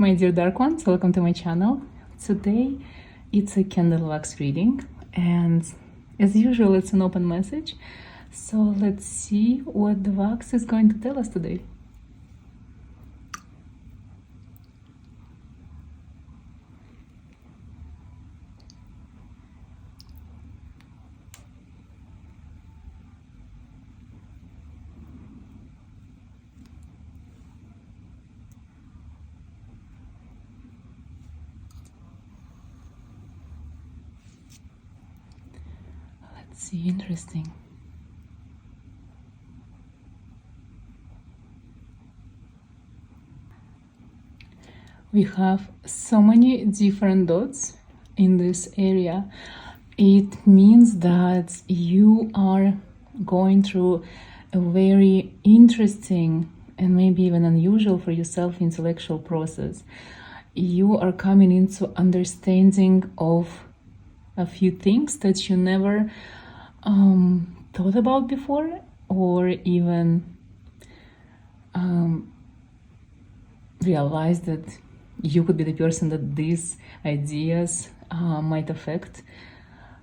My dear dark ones, welcome to my channel. Today it's a candle wax reading, and as usual it's an open message. So let's see what the wax is going to tell us today. Let's see, interesting. We have so many different dots in this area. It means that you are going through a very interesting and maybe even unusual for yourself intellectual process. You are coming into understanding of a few things that you never thought about before, or even realized that you could be the person that these ideas might affect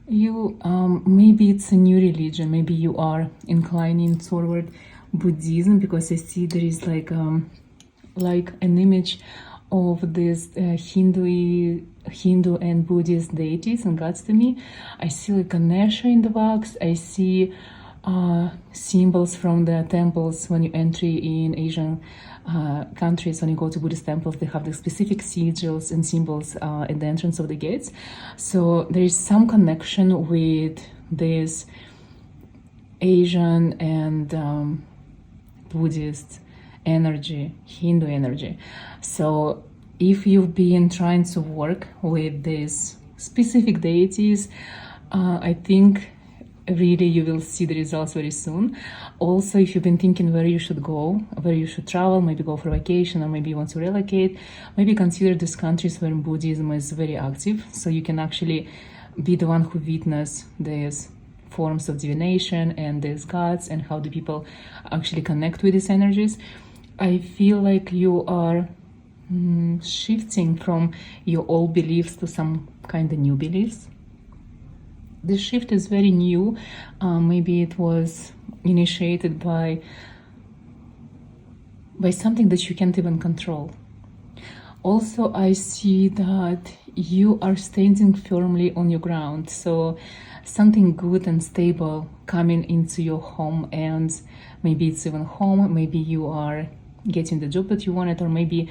you. Maybe it's a new religion, maybe you are inclining toward Buddhism, because I see there is like an image of this Hindu and Buddhist deities and gods to me. I see like Ganesha in the wax. I see symbols from the temples when you enter in Asian countries. When you go to Buddhist temples, they have the specific sigils and symbols at the entrance of the gates. So there is some connection with this Asian and Buddhist energy, Hindu energy. So if you've been trying to work with these specific deities, I think really you will see the results very soon. Also, if you've been thinking where you should go, where you should travel, maybe go for vacation, or maybe you want to relocate, maybe consider these countries where Buddhism is very active, so you can actually be the one who witness these forms of divination and these gods and how the people actually connect with these energies. I feel like you are shifting from your old beliefs to some kind of new beliefs. This shift is very new. Maybe it was initiated by something that you can't even control. Also, I see that you are standing firmly on your ground. So something good and stable coming into your home, and maybe it's even home, maybe you are getting the job that you wanted, or maybe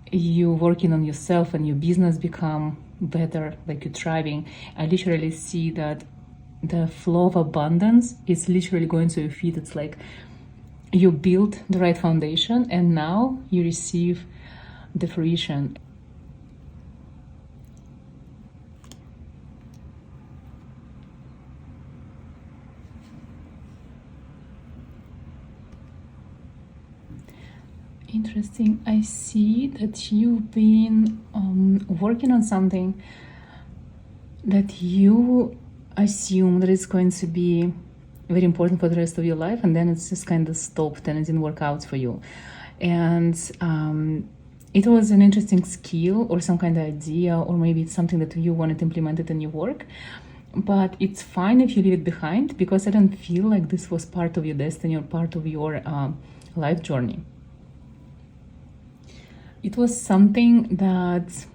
you're working on yourself and your business become better, like you're thriving. I literally see that the flow of abundance is literally going to your feet. It's like you built the right foundation and now you receive the fruition. Interesting. I see that you've been working on something that you assume that it's going to be very important for the rest of your life, and then it's just kind of stopped and it didn't work out for you. And it was an interesting skill or some kind of idea, or maybe it's something that you wanted implemented in your work. But it's fine if you leave it behind, because I don't feel like this was part of your destiny or part of your life journey. It was something that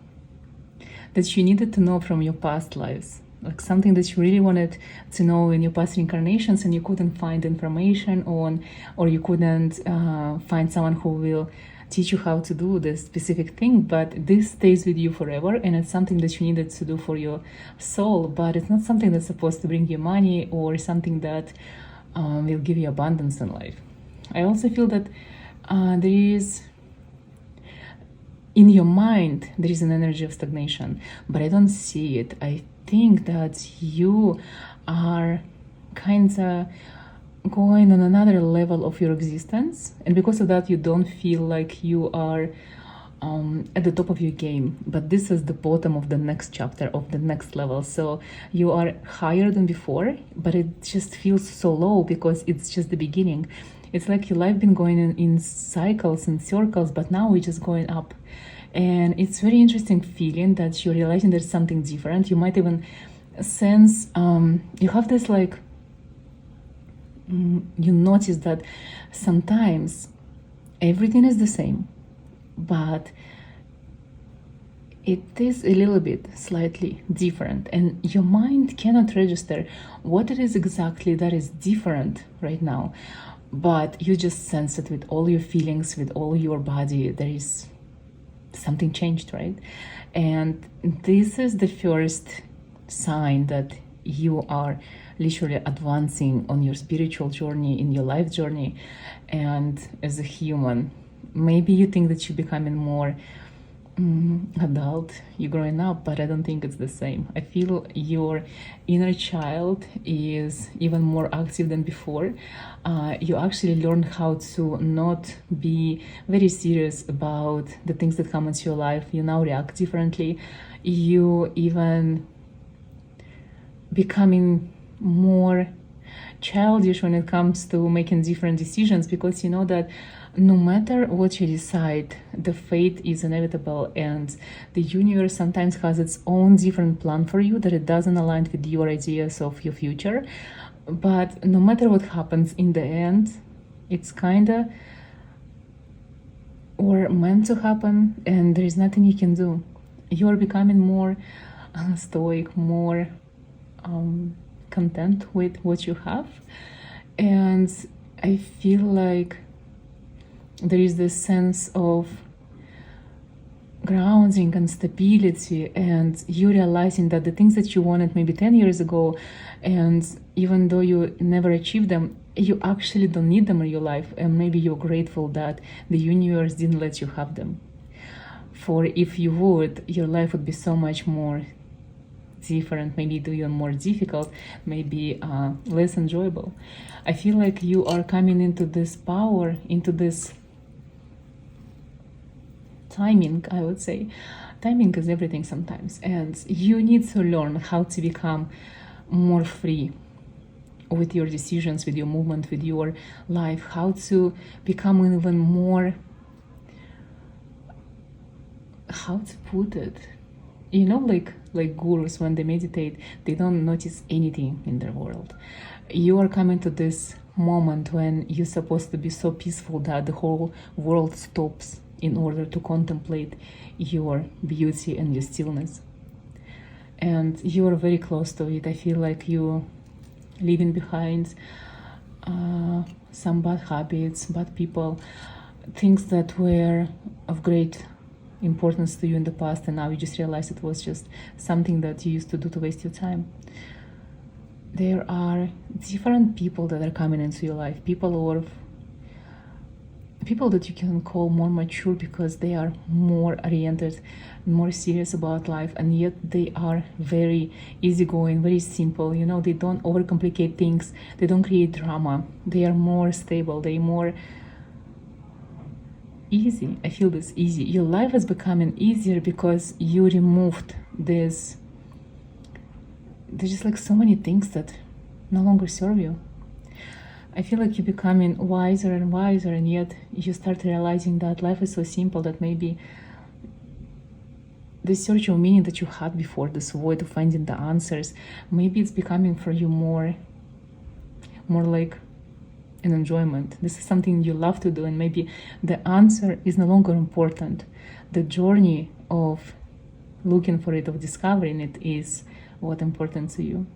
you needed to know from your past lives, like something that you really wanted to know in your past incarnations, and you couldn't find information on, or you couldn't find someone who will teach you how to do this specific thing. But this stays with you forever, and it's something that you needed to do for your soul, but it's not something that's supposed to bring you money or something that will give you abundance in life. I also feel that there is, in your mind, there is an energy of stagnation, but I don't see it. I think that you are kind of going on another level of your existence, and because of that you don't feel like you are at the top of your game, but this is the bottom of the next chapter, of the next level. So you are higher than before, but it just feels so low because it's just the beginning. It's like your life been going in cycles and circles, but now we're just going up. And it's very interesting feeling that you're realizing there's something different. You might even sense you have this like you notice that sometimes everything is the same, but it is a little bit slightly different, and your mind cannot register what it is exactly that is different right now, but you just sense it with all your feelings, with all your body. There is something changed, right? And this is the first sign that you are literally advancing on your spiritual journey, in your life journey. And as a human, maybe you think that you're becoming more adult, you're growing up, but I don't think it's the same. I feel your inner child is even more active than before. You actually learn how to not be very serious about the things that come into your life. You now react differently. You even becoming more childish when it comes to making different decisions, because you know that no matter what you decide, the fate is inevitable, and the universe sometimes has its own different plan for you, that it doesn't align with your ideas of your future. But no matter what happens in the end, it's kinda or meant to happen, and there is nothing you can do. You're becoming more stoic, more content with what you have. And I feel like there is this sense of grounding and stability, and you realizing that the things that you wanted maybe 10 years ago, and even though you never achieved them, you actually don't need them in your life, and maybe you're grateful that the universe didn't let you have them. For if you would, your life would be so much more different, maybe even more difficult, maybe less enjoyable. I feel like you are coming into this power, into this timing, I would say. Timing is everything sometimes, and you need to learn how to become more free with your decisions, with your movement, with your life, how to become even more, how to put it, you know, like gurus, when they meditate, they don't notice anything in their world. You are coming to this moment when you're supposed to be so peaceful that the whole world stops in order to contemplate your beauty and your stillness. And you are very close to it. I feel like you leaving behind some bad habits, bad people, things that were of great importance to you in the past, and now you just realize it was just something that you used to do to waste your time. There are different people that are coming into your life, people that you can call more mature, because they are more oriented, more serious about life, and yet they are very easygoing, very simple. You know, they don't overcomplicate things, they don't create drama, they are more stable, they more easy. I feel this easy. Your life is becoming easier because you removed this. There's just like so many things that no longer serve you. I feel like you're becoming wiser and wiser, and yet you start realizing that life is so simple that maybe the search of meaning that you had before, this void of finding the answers, maybe it's becoming for you more like an enjoyment. This is something you love to do, and maybe the answer is no longer important. The journey of looking for it, of discovering it, is what's important to you.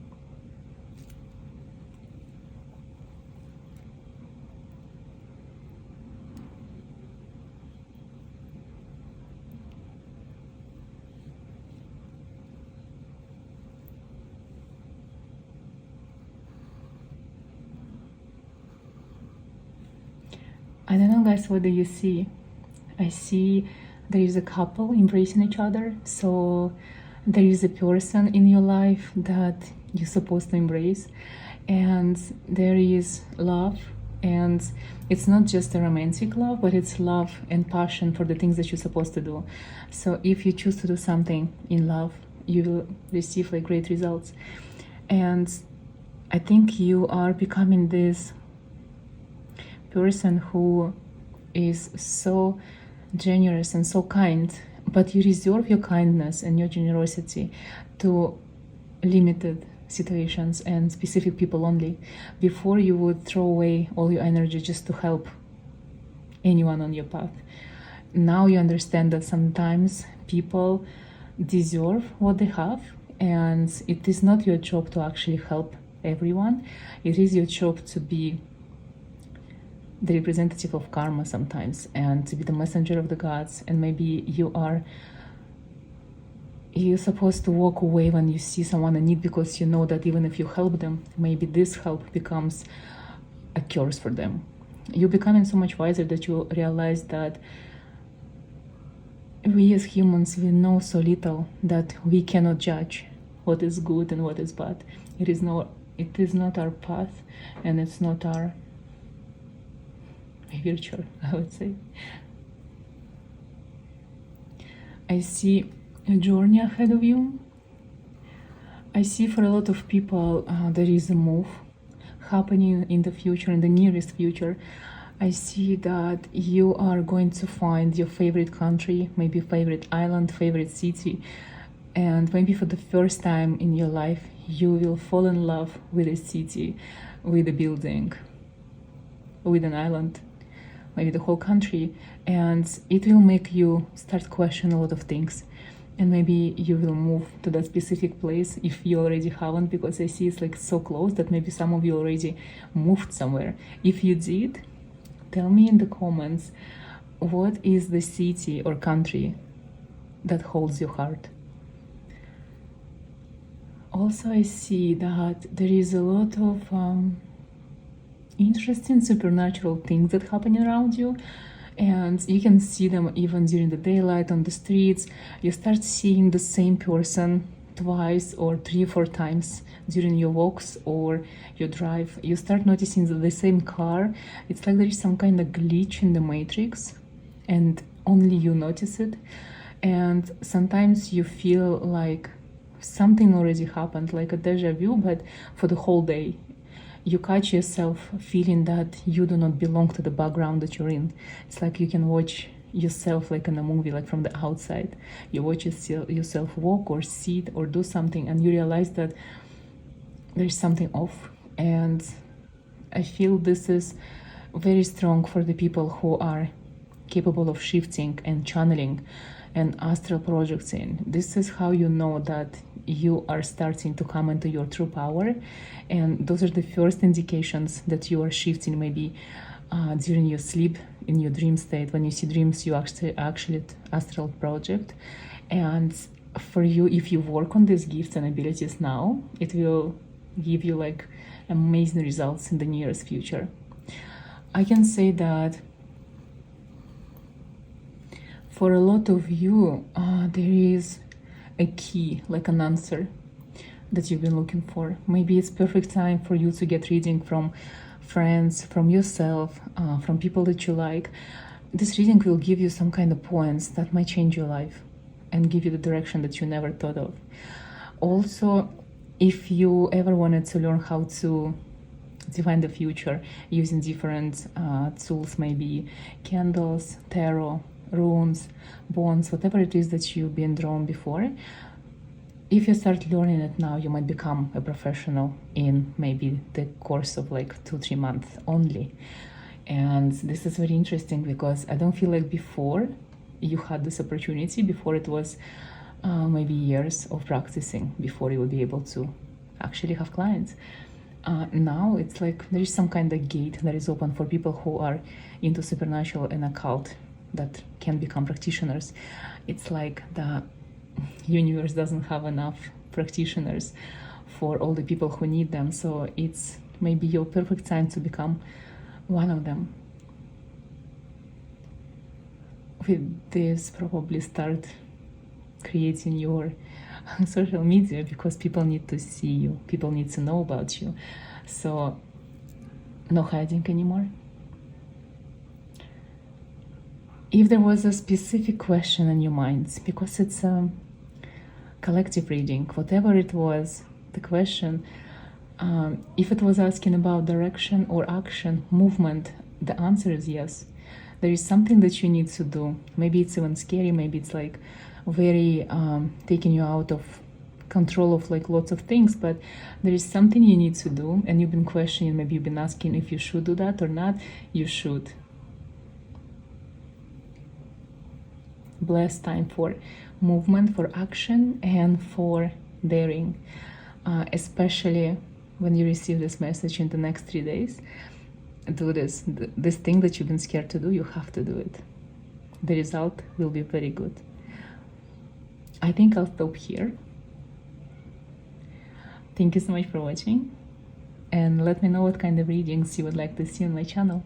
I don't know, guys, what do you see? I see there is a couple embracing each other. So there is a person in your life that you're supposed to embrace, and there is love. And it's not just a romantic love, but it's love and passion for the things that you're supposed to do. So if you choose to do something in love, you will receive like great results. And I think you are becoming this person who is so generous and so kind, but you reserve your kindness and your generosity to limited situations and specific people only. Before, you would throw away all your energy just to help anyone on your path. Now you understand that sometimes people deserve what they have, and it is not your job to actually help everyone. It is your job to be the representative of karma sometimes, and to be the messenger of the gods. And maybe you're supposed to walk away when you see someone in need, because you know that even if you help them, maybe this help becomes a curse for them. You're becoming so much wiser that you realize that we as humans, we know so little that we cannot judge what is good and what is bad. It is not our path, and it's not our virtue, I would say. I see a journey ahead of you. I see for a lot of people there is a move happening in the future, in the nearest future. I see that you are going to find your favorite country, maybe favorite island, favorite city, and maybe for the first time in your life you will fall in love with a city, with a building, with an island, maybe the whole country, and it will make you start questioning a lot of things. And maybe you will move to that specific place if you already haven't, because I see it's like so close that maybe some of you already moved somewhere. If you did, tell me in the comments, what is the city or country that holds your heart? Also, I see that there is a lot of interesting supernatural things that happen around you, and you can see them even during the daylight on the streets. You start seeing the same person twice or 3-4 times during your walks or your drive. You start noticing that the same car, it's like there is some kind of glitch in the matrix and only you notice it. And sometimes you feel like something already happened, like a deja vu, but for the whole day. You catch yourself feeling that you do not belong to the background that you're in. It's like you can watch yourself like in a movie, like from the outside. You watch yourself walk or sit or do something, and you realize that there's something off. And I feel this is very strong for the people who are capable of shifting and channeling and astral projecting. This is how you know that you are starting to come into your true power, and those are the first indications that you are shifting. Maybe during your sleep, in your dream state, when you see dreams, you actually astral project. And for you, if you work on these gifts and abilities now, it will give you like amazing results in the nearest future. I can say that for a lot of you, there is a key, like an answer that you've been looking for. Maybe it's perfect time for you to get reading from friends, from yourself, from people that you like. This reading will give you some kind of points that might change your life and give you the direction that you never thought of. Also, if you ever wanted to learn how to define the future using different tools, maybe candles, tarot, runes, bonds, whatever it is that you've been drawn before, if you start learning it now, you might become a professional in maybe the course of like 2-3 months only. And this is very interesting because I don't feel like before you had this opportunity. Before it was maybe years of practicing before you would be able to actually have clients. Now it's like there is some kind of gate that is open for people who are into supernatural and occult that can become practitioners. It's like the universe doesn't have enough practitioners for all the people who need them, so it's maybe your perfect time to become one of them. With this, probably start creating your social media, because people need to see you, people need to know about you. So no hiding anymore. If there was a specific question in your minds, because it's a collective reading, whatever it was, the question, if it was asking about direction or action, movement, the answer is yes. There is something that you need to do. Maybe it's even scary, maybe it's like very taking you out of control of like lots of things, but there is something you need to do, and you've been questioning, maybe you've been asking if you should do that or not. You should. Blessed time for movement, for action, and for daring, especially when you receive this message in the next 3 days. Do this thing that you've been scared to do. You have to do it. The result will be very good. I think I'll stop here. Thank you so much for watching, and let me know what kind of readings you would like to see on my channel.